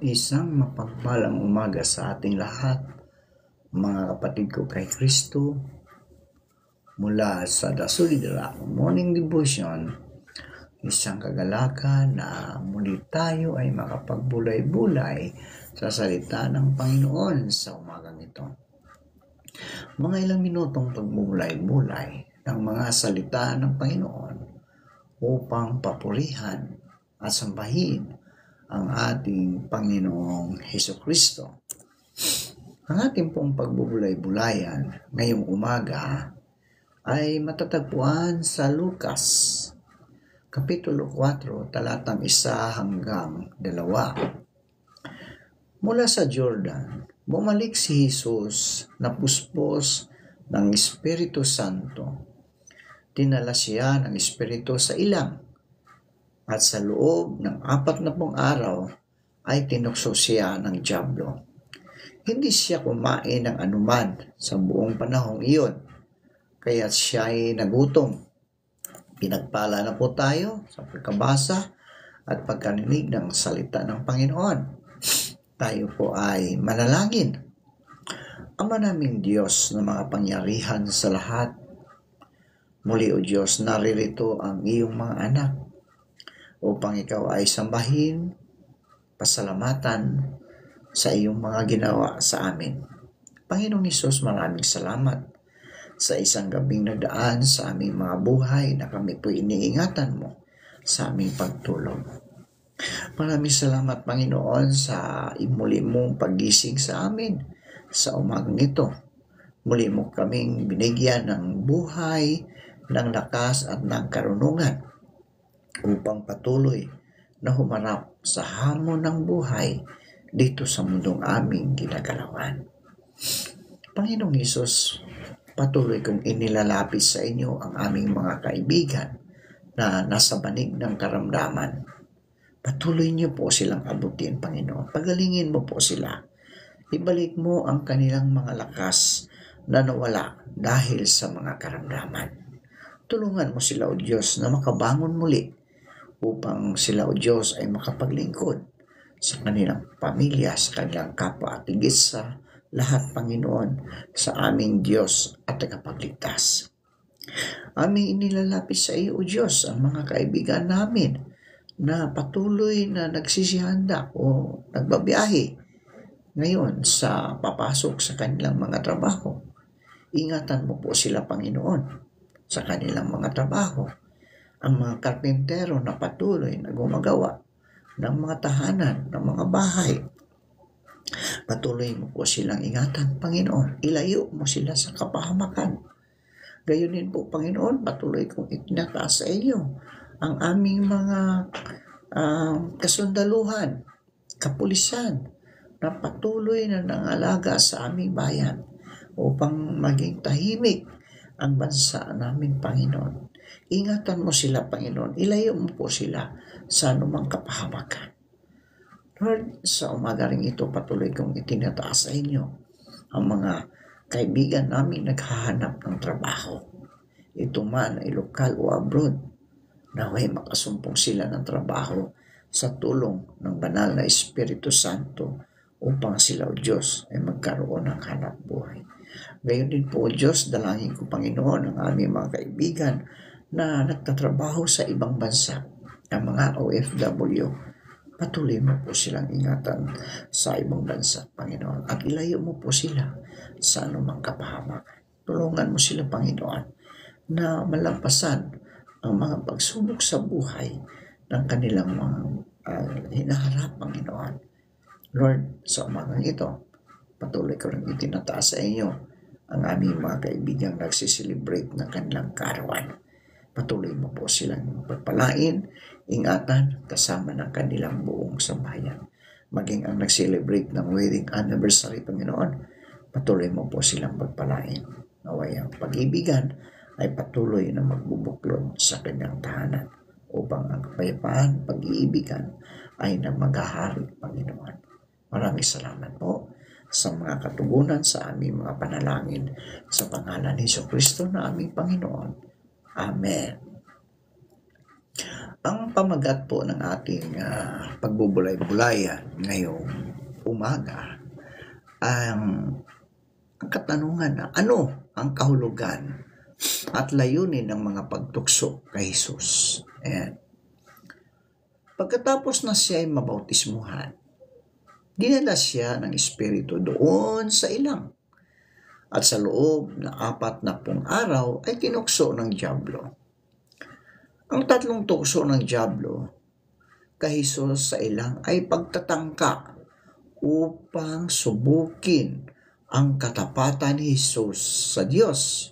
Isang mapagpalang umaga sa ating lahat, mga kapatid ko kay Kristo, mula sa Dasulidara Morning Devotion, isang kagalakan na muli tayo ay makapagbulay-bulay sa salita ng Panginoon sa umagang ito. Mga ilang minutong pagbubulay-bulay ng mga salita ng Panginoon upang papurihan at sambahin ang ating Panginoong Hesukristo. Ang ating pong pagbubulay-bulayan ngayong umaga ay matatagpuan sa Lucas, Kapitulo 4, talatang 1 hanggang 2. Mula sa Jordan, bumalik si Jesus na puspos ng Espiritu Santo. Dinala siya ng Espiritu sa ilang, at sa loob ng 40 araw ay tinukso siya ng dyablo. Hindi siya kumain ng anuman sa buong panahong iyon, kaya siya ay nagutom. Pinagpala na po tayo sa pagkabasa at pagkarinig ng salita ng Panginoon. Tayo po ay manalangin. Ama naming Diyos na mga pangyarihan sa lahat, muli o Diyos, naririto ang iyong mga anak upang ikaw ay sambahin, pasalamatan sa iyong mga ginawa sa amin. Panginoong Hesus, maraming salamat sa isang gabing nagdaan sa aming mga buhay na kami po iniingatan mo sa aming pagtulog. Maraming salamat, Panginoon, sa muli mong pagising sa amin sa umagang ito. Muli mo kaming binigyan ng buhay, ng lakas at ng karunungan upang patuloy na humarap sa hamon ng buhay dito sa mundong aming ginagalawan. Panginoong Hesus, patuloy kong inilalapit sa inyo ang aming mga kaibigan na nasa banig ng karamdaman. Patuloy niyo po silang abutin, Panginoon. Pagalingin mo po sila. Ibalik mo ang kanilang mga lakas na nawala dahil sa mga karamdaman. Tulungan mo sila, O Diyos, na makabangon muli upang sila, O Diyos, ay makapaglingkod sa kanilang pamilya, sa kanilang kapwa at higit sa lahat, Panginoon, sa aming Diyos at tagapagligtas. Aming inilalapit sa iyo, O Diyos, ang mga kaibigan namin na patuloy na nagsisihanda o nagbabiyahe ngayon sa papasok sa kanilang mga trabaho. Ingatan mo po sila, Panginoon, sa kanilang mga trabaho. Ang mga karpintero na patuloy na gumagawa ng mga tahanan, ng mga bahay. Patuloy mo po silang ingatan, Panginoon. Ilayo mo sila sa kapahamakan. Gayunin po, Panginoon, patuloy kong itinataas sa iyo ang aming mga kasundaluhan, kapulisan, na patuloy na nangalaga sa aming bayan upang maging tahimik ang bansa namin, Panginoon. Ingatan mo sila, Panginoon. Ilayo mo po sila sa anumang kapahamakan. Lord, sa umaga rin ito, patuloy kong itinataas sa inyo ang mga kaibigan namin naghahanap ng trabaho. Ito man ay lokal o abroad, naway makasumpong sila ng trabaho sa tulong ng banal na Espiritu Santo upang sila, O Diyos, ay magkaroon ng hanap buhay. Gayon din po, O Diyos, dalangin ko, Panginoon, ang aming mga kaibigan na nagtatrabaho sa ibang bansa, ang mga OFW. Patuloy mo po silang ingatan sa ibang bansa, Panginoon, at ilayo mo po sila sa anumang kapahamakan. Tulungan mo sila, Panginoon, na malampasan ang mga pagsubok sa buhay ng kanilang mga hinaharap, Panginoon. Lord, sa umagang ito, patuloy ko rin itinataas sa inyo ang aming mga kaibigang nagsiselebrate ng kanilang kaarawan. Patuloy mo po silang pagpalain, ingatan, kasama ng kanilang buong sambahayan. Maging ang nag-celebrate ng wedding anniversary, Panginoon, patuloy mo po silang pagpalain. Naway ang pag-ibigan ay patuloy na magbubuklod sa kanyang tahanan upang ang kapayapaan, pag-iibigan ay na maghahari, Panginoon. Maraming salamat po sa mga katugunan sa aming mga panalangin sa pangalan ni Hesukristo na aming Panginoon. Amen. Ang pamagat po ng ating pagbubulay-bulayan ngayong umaga, ang katanungan na ano ang kahulugan at layunin ng mga pagtukso kay Jesus. Ayan. Pagkatapos na siya ay mabautismuhan, dinala siya ng Espiritu doon sa ilang. At sa loob na 40 araw ay tinukso ng dyablo. Ang 3 tukso ng dyablo kay Jesus sa ilang ay pagtatangka upang subukin ang katapatan ni Jesus sa Diyos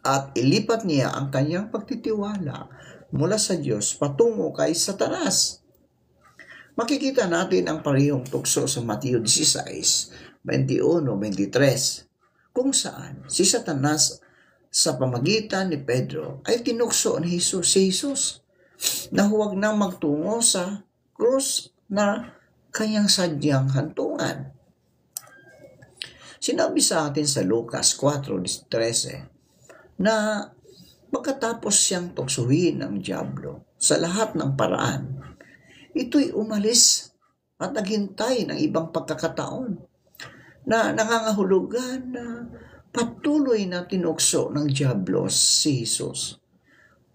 at ilipat niya ang kanyang pagtitiwala mula sa Diyos patungo kay Satanas. Makikita natin ang parehong tukso sa Mateo 16:21-23, kung saan si Satanas sa pamagitan ni Pedro ay tinukso ni si Jesus na huwag nang magtungo sa krus na kanyang sadyang hantungan. Sinabi sa atin sa Lucas 4:13 na pagkatapos siyang tuksuhin ng dyablo sa lahat ng paraan, ito'y umalis at naghintay ng ibang pagkakataon na nangangahulugan na patuloy na tinukso ng dyablo si Jesus.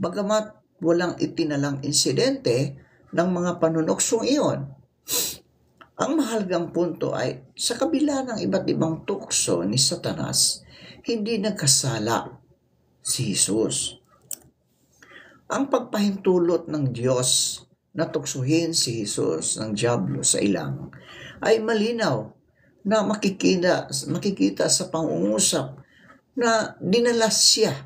Bagamat walang itinalang insidente ng mga panunuksong iyon, ang mahalagang punto ay sa kabila ng iba't ibang tukso ni Satanas, hindi nagkasala si Jesus. Ang pagpahintulot ng Diyos na tuksuhin si Jesus ng dyablo sa ilang ay malinaw na makikita sa pangungusap na dinala siya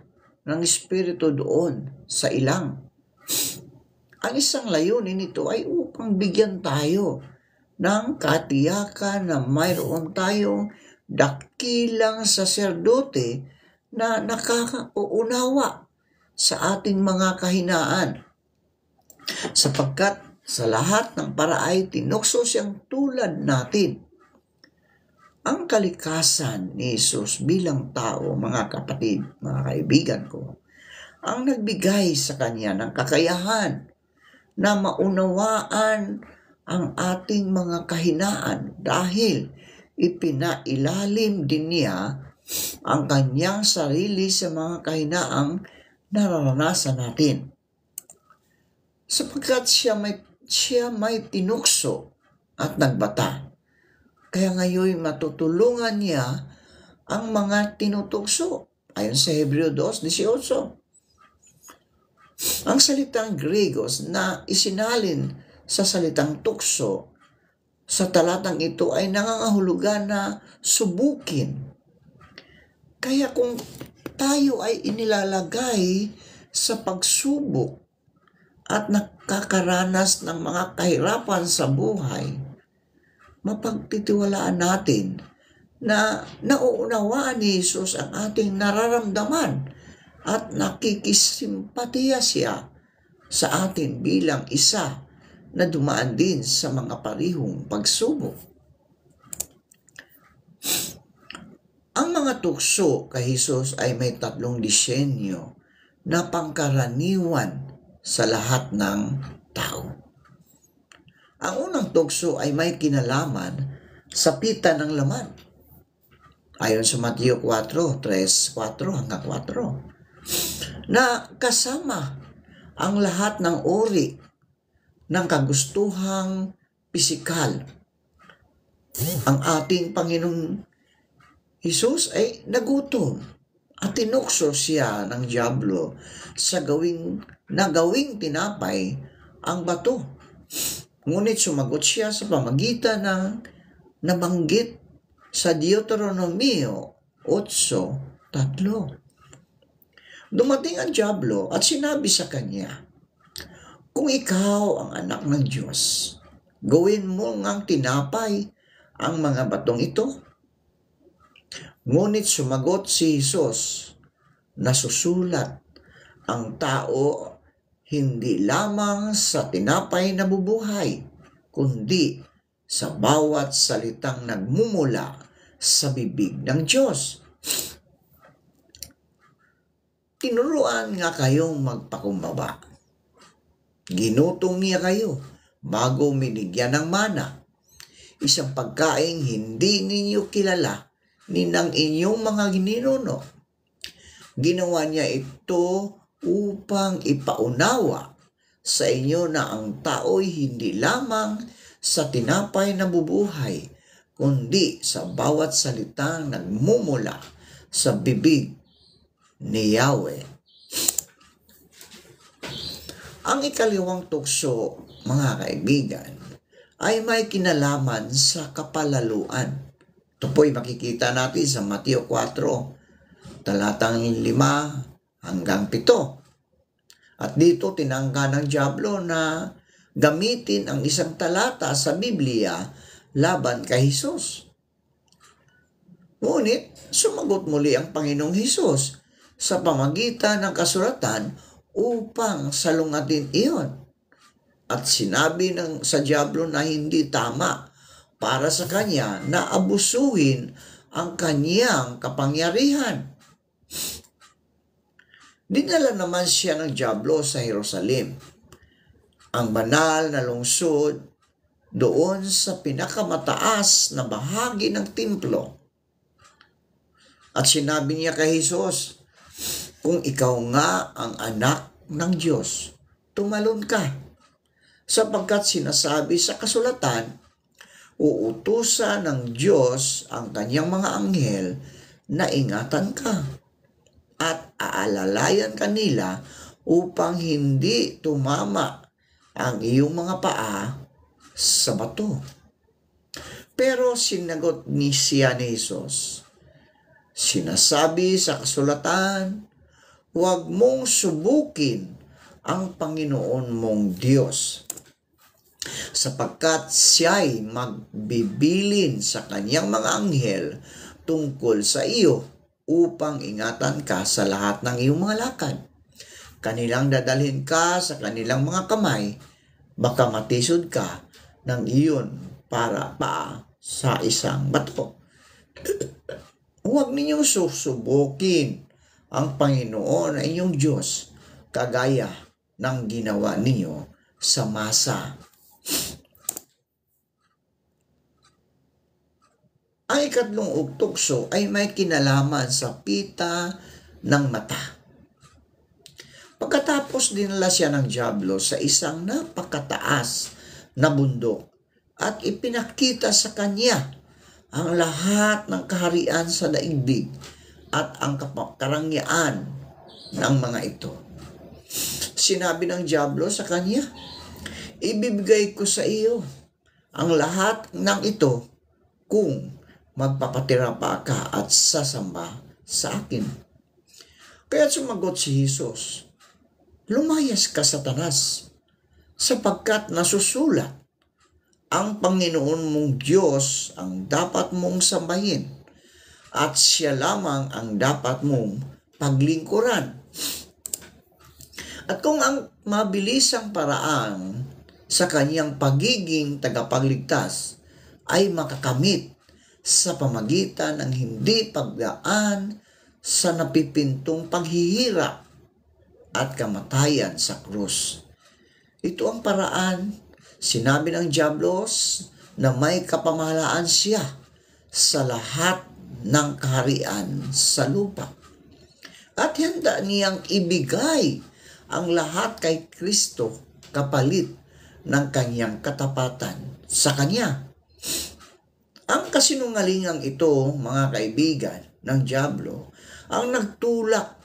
ng Espiritu doon sa ilang. Ang isang layunin nito ay upang bigyan tayo ng katiyakan na mayroon tayong dakilang saserdote na nakakauunawa sa ating mga kahinaan. Sapagkat sa lahat ng paraay tinukso siyang tulad natin. Ang kalikasan ni Jesus bilang tao, mga kapatid, mga kaibigan ko, ang nagbigay sa kanya ng kakayahan na maunawaan ang ating mga kahinaan dahil ipinailalim din niya ang kanyang sarili sa mga kahinaang nararanasan natin. Sapagkat siya may tinukso at nagbata. Kaya ngayon matutulungan niya ang mga tinutukso. Ayon sa Hebreo 2:18. Ang salitang Gregos na isinalin sa salitang tukso sa talatang ito ay nangangahulugan na subukin. Kaya kung tayo ay inilalagay sa pagsubok at nakakaranas ng mga kahirapan sa buhay, mapagtitiwalaan natin na nauunawaan ni Jesus ang ating nararamdaman at nakikisimpatiya siya sa atin bilang isa na dumaan din sa mga parihong pagsubok. Ang mga tukso kay Jesus ay may 3 disenyo na pangkaraniwan sa lahat ng tao. Ang unang tukso ay may kinalaman sa pita ng laman. Ayon sa Mateo 4:3-4 na kasama ang lahat ng uri ng kagustuhang pisikal. Ang ating Panginoong Jesus ay nagutom at tinukso siya ng dyablo sa gawing tinapay ang bato. Ngunit sumagot siya sa pamagitan ng nabanggit sa Deuteronomio 8:3. Dumating ang dyablo at sinabi sa kanya, "Kung ikaw ang anak ng Diyos, gawin mo ngang tinapay ang mga batong ito." Ngunit sumagot si Jesus, "Nasusulat, ang tao hindi lamang sa tinapay nabubuhay, kundi sa bawat salitang nagmumula sa bibig ng Diyos." Tinuruan nga kayong magpakumbaba Ginutong niya kayo bago minigyan ng mana, isang pagkaing hindi ninyo kilala ni ng inyong mga ninuno. Ginawa niya ito upang ipaunawa sa inyo na ang tao'y hindi lamang sa tinapay na bubuhay, kundi sa bawat salitang nagmumula sa bibig ni Yahweh. Ang ikalawang tukso, mga kaibigan, ay may kinalaman sa kapalaluan. Ito po'y makikita natin sa Mateo 4, talatang 5 hanggang 7. At dito tinangka ng diablo na gamitin ang isang talata sa Biblia laban kay Hesus. Ngunit sumagot muli ang Panginoong Hesus sa pamagitan ng kasulatan upang salungatin iyon. At sinabi sa diablo na hindi tama para sa kanya na abusuhin ang kanyang kapangyarihan. Dinala naman siya ng diablo sa Jerusalem, ang banal na lungsod, doon sa pinakamataas na bahagi ng templo. At sinabi niya kay Hesus, kung ikaw nga ang anak ng Diyos, tumalon ka, sapagkat sinasabi sa kasulatan, uutusan ng Diyos ang kanyang mga anghel na ingatan ka at aalalayan kanila upang hindi tumama ang iyong mga paa sa bato. Pero sinagot siya ni Hesus, sinasabi sa kasulatan, huwag mong subukin ang Panginoon mong Diyos, sapagkat siya'y magbibilin sa kanyang mga anghel tungkol sa iyo upang ingatan ka sa lahat ng iyong mga lakad. Kanilang dadalhin ka sa kanilang mga kamay, baka matisod ka ng iyon para paa sa isang bato. Huwag ninyong susubukin ang Panginoon na inyong Diyos, kagaya ng ginawa ninyo sa Masa. Ang ikatlong tukso ay may kinalaman sa pita ng mata. Pagkatapos dinala siya ng diablo sa isang napakataas na bundok at ipinakita sa kanya ang lahat ng kaharian sa daigdig at ang karangyaan ng mga ito. Sinabi ng diablo sa kanya, ibibigay ko sa iyo ang lahat ng ito kung magpapatira pa ka at sasamba sa akin. Kaya sumagot si Hesus, lumayas ka, Satanas, sapagkat nasusulat, ang Panginoon mong Diyos ang dapat mong sambahin at siya lamang ang dapat mong paglingkuran. At kung ang mabilisang paraan sa kanyang pagiging tagapagligtas ay makakamit sa pamagitan ng hindi pagdaan sa napipintong paghihirap at kamatayan sa krus. Ito ang paraan, sinabi ng diablo, na may kapamahalaan siya sa lahat ng kaharian sa lupa. At handa niyang ibigay ang lahat kay Kristo kapalit ng kanyang katapatan sa kanya. Ang kasinungalingang ito, mga kaibigan, ng diablo, ang nagtulak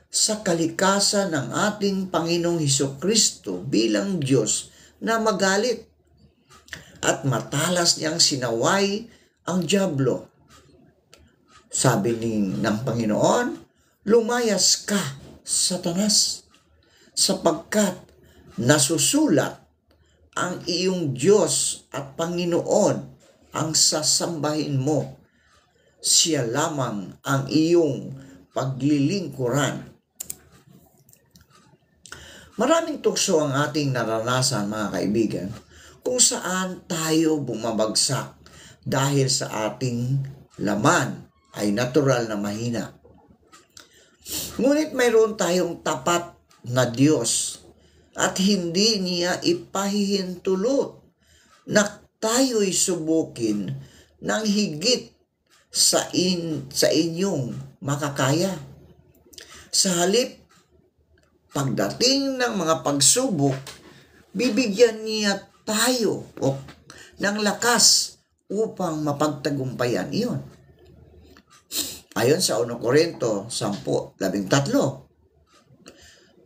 sa kalikasan ng ating Panginoong Hesukristo bilang Diyos na magalit at matalas niyang sinaway ang diablo. Sabi ng Panginoon, lumayas ka, Satanas, sapagkat nasusulat, ang iyong Diyos at Panginoon ang sasambahin mo. Siya lamang ang iyong paglilingkuran. Maraming tukso ang ating naranasan, mga kaibigan, kung saan tayo bumabagsak dahil sa ating laman ay natural na mahina. Ngunit mayroon tayong tapat na Diyos at hindi niya ipahihintulot na tayo'y subukin ng higit sa inyong makakaya. Sa halip, pagdating ng mga pagsubok, bibigyan niya tayo ng lakas upang mapagtagumpayan iyon. Ayon sa 1 Korinto 10:13,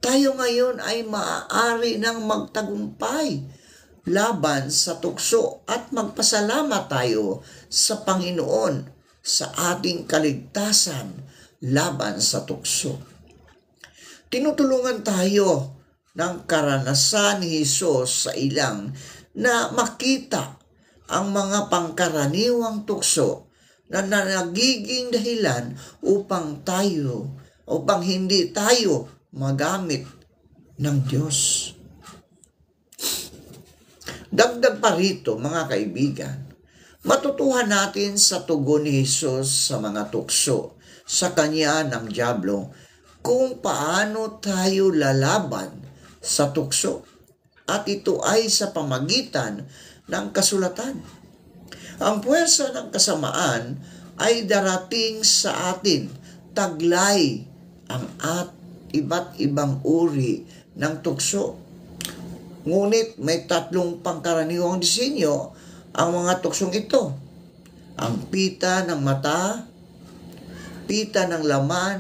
tayo ngayon ay maaari ng magtagumpay laban sa tukso at magpasalamat tayo sa Panginoon sa ating kaligtasan laban sa tukso. Tinutulungan tayo ng karanasan ni Hesus sa ilang na makita ang mga pangkaraniwang tukso na nagiging dahilan upang hindi tayo magamit ng Diyos. Dagdag pa rito, mga kaibigan, matutuhan natin sa tugon ni Hesus sa mga tukso sa kanya ng dyablo kung paano tayo lalaban sa tukso. At ito ay sa pamagitan ng kasulatan. Ang puwersa ng kasamaan ay darating sa atin, taglay ang iba't ibang uri ng tukso. Ngunit may 3 pangkaraniwang disenyo ang mga tuksong ito. Ang pita ng mata, pita ng laman,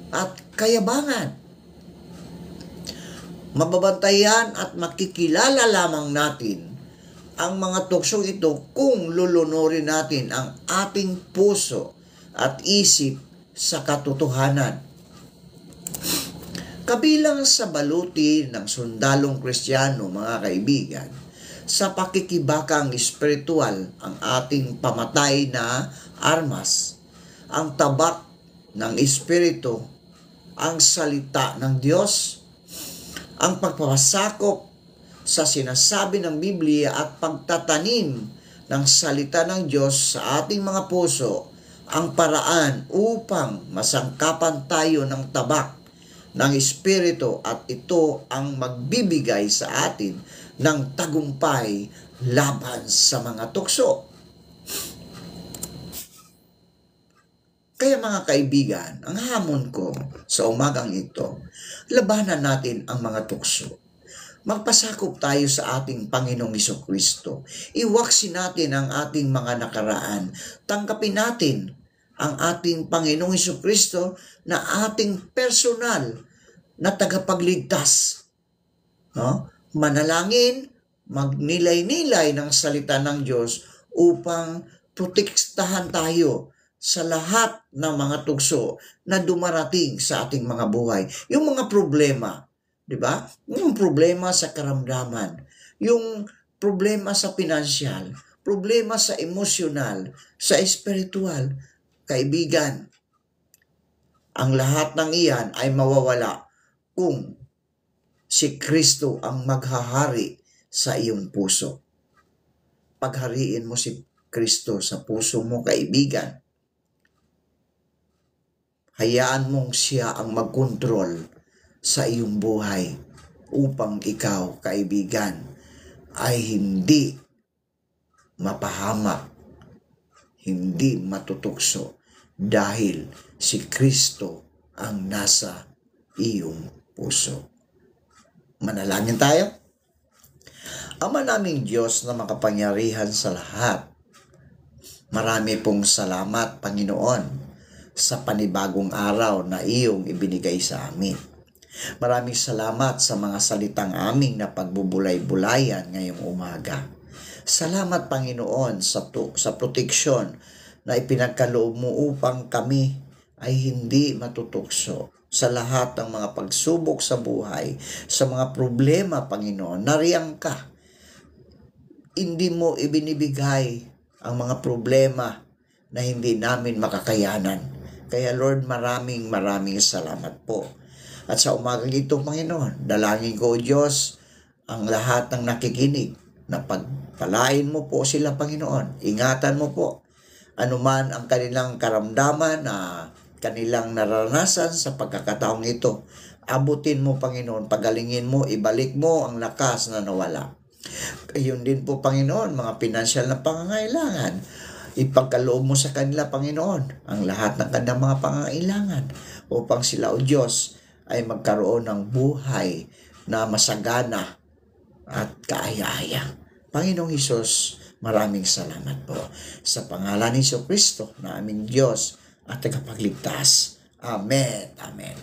at kayabangan. Mababantayan at makikilala lamang natin ang mga tuksong ito kung lulunurin natin ang ating puso at isip sa katotohanan. Kabilang sa baluti ng sundalong Kristiyano, mga kaibigan, sa pakikibakang espiritual ang ating pamatay na armas, ang tabak ng espiritu, ang salita ng Diyos, ang pagpapasakop sa sinasabi ng Biblia at pagtatanim ng salita ng Diyos sa ating mga puso, ang paraan upang masangkapan tayo ng tabak ng espiritu, at ito ang magbibigay sa atin ng tagumpay laban sa mga tukso. Kaya mga kaibigan, ang hamon ko sa umagang ito, labanan natin ang mga tukso. Magpasakop tayo sa ating Panginoong Jesucristo. Iwaksin natin ang ating mga nakaraan. Tanggapin natin ang ating Panginoong Jesucristo na ating personal na tagapagligtas. Manalangin, magnilay-nilay ng salita ng Diyos upang protektahan tayo sa lahat ng mga tukso na dumarating sa ating mga buhay. Yung mga problema, di ba? Yung problema sa karamdaman, yung problema sa pinansyal, problema sa emosyonal, sa espiritual. Kaibigan, ang lahat ng iyan ay mawawala kung si Kristo ang maghahari sa iyong puso. Paghariin mo si Kristo sa puso mo, kaibigan. Hayaan mong siya ang magkontrol sa iyong buhay upang ikaw, kaibigan, ay hindi mapahamak, hindi matutukso dahil si Kristo ang nasa iyong puso. Manalangin tayo. Ama naming Diyos na makapangyarihan sa lahat, marami pong salamat, Panginoon, sa panibagong araw na iyong ibinigay sa amin. Maraming salamat sa mga salitang aming na pagbubulay-bulayan ngayong umaga. Salamat, Panginoon, sa proteksyon na ipinagkaloob mo upang kami ay hindi matutukso sa lahat ng mga pagsubok sa buhay, sa mga problema, Panginoon. Nariyan ka. Hindi mo ibinibigay ang mga problema na hindi namin makakayanan. Kaya Lord, maraming salamat po. At sa umagang ito, Panginoon, dalangin ko, Diyos, ang lahat ng nakikinig, na pagpalain mo po sila, Panginoon. Ingatan mo po anuman ang kanilang karamdaman na kanilang naranasan sa pagkakataong ito, Abutin mo, Panginoon, pagalingin mo, ibalik mo ang lakas na nawala. Ayun din po, Panginoon, mga pinansyal na pangangailangan. Ipagkaloob mo sa kanila, Panginoon, ang lahat ng kanilang mga pangangailangan upang sila, O Diyos, ay magkaroon ng buhay na masagana at kaaya-aya. Panginoong Hesus, maraming salamat po sa pangalan ni Jesucristo na aming Diyos at tagapagligtas. Amen. Amen.